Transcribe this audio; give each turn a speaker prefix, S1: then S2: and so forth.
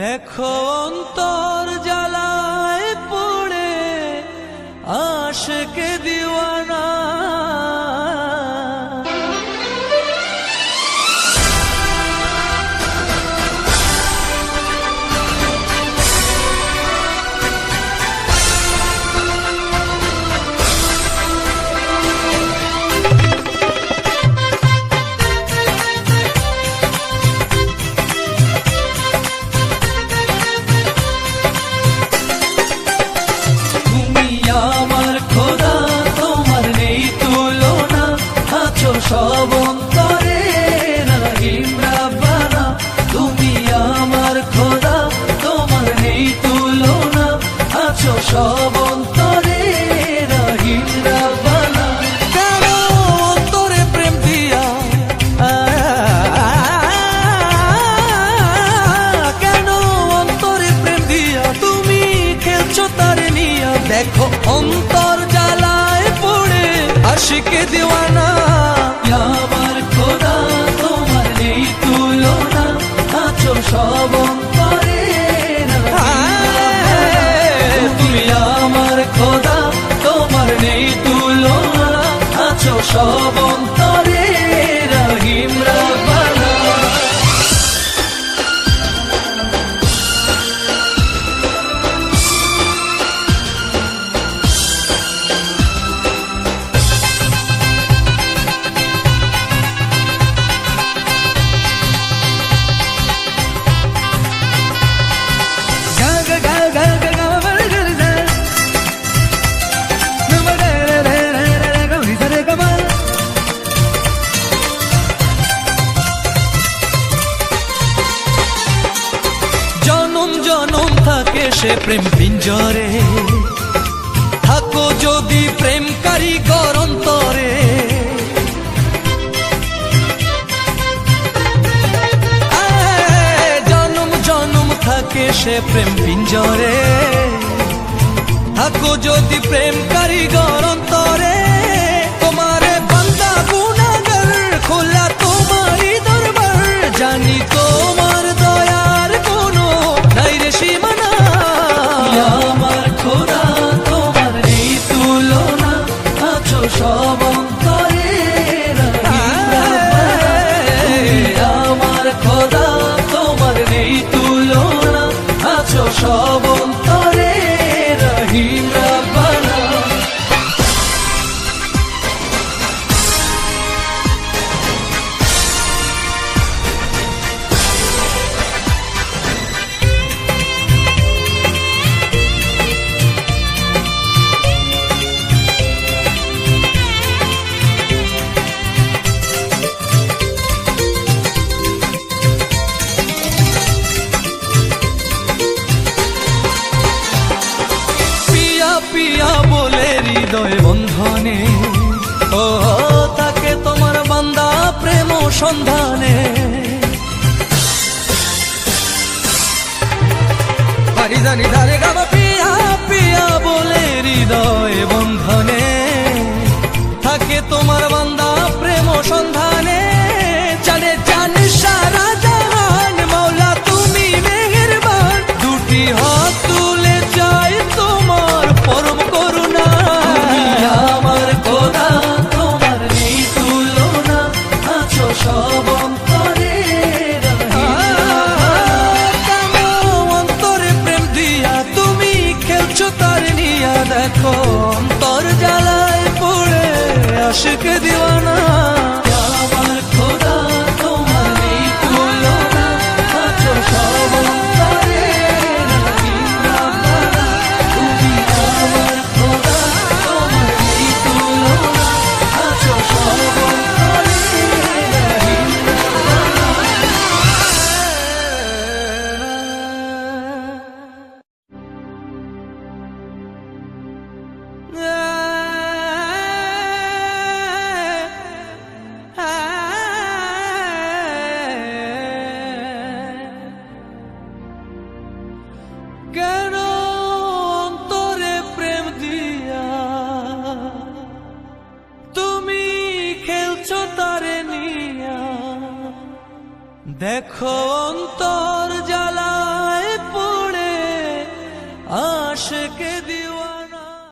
S1: দেখো অন্তর জ্বালায় পড়ে আশিকে দিওয়ানা। সব অন্তরে রহিম রাব্বানা, তুমি আমার খোদা, তোমার নেই তুলনা। আছো সব অন্তরে রহিম রাব্বানা। কেন অন্তরে প্রেম দিয়া, কেন অন্তরে প্রেম দিয়া তুমি খেলছো তার নিয়া। দেখো অন্তর জ্বালায় পড়ে আশিকে দিওয়ানা। আমার খোদা, তোমার নেই তুলনা। আছো সব অন্তরে, তুমি আমার খোদা, তোমার নেই তুলনা। আছো সব অন্তরে রহিম রাব্বানা। জনম থাকে সে প্রেম পিঞ্জরে, থাকো যদি প্রেম কারিগর অন্তরে। জনম জনম থাকে সে প্রেম পিঞ্জরে, থাকো যদি প্রেম কারিগর অন্তরে। তোমারে বান্দা গুনাহগার, খোলা তোমারই দরবার। জানি তোমার দয়ার কোনো নাই রে সীমানা। আমার খোদা, তোমার নেই তুলনা। আছো সব অন্তরে আমার খোদা, তোমার নেই তুলনা। আছো সব অন্তরে রহিম রাব্বানা। পিয়া বলে হৃদয় বন্ধনে, ও তাকে তোমার বান্দা প্রেম সন্ধানে। পারি জানি ধারে গাবা পিয়া পিয়া বলে হৃদয় বন্ধনে, থাকে তোমার বান্দা প্রেম সন্ধানে। জানে জানে সারা জাহান, মাওলা তুমি মেহেরবান। দুটি হাত তুলে চাই তোমার পরম করুণা। আমার খোদা, তোমার নেই তুলনা। আছো সব অন্তরে কেন অন্তরে প্রেম দিয়া তুমি খেলছো তার নিয়া। দেখো অন্তর জ্বালায় পড়ে আশিকে দিওয়ানা। আমার খোদা, তোমার নেই তুলনা। আছো সব অন্তরে রহিম রাব্বানা। তুমি আমার খোদা, তোমার নেই তুলনা। আছো সব অন্তরে রহিম কেন অন্তরে প্রেম দিয়া তুমি খেলছো তারে নিয়া। দেখো অন্তর জ্বালায় আশেকে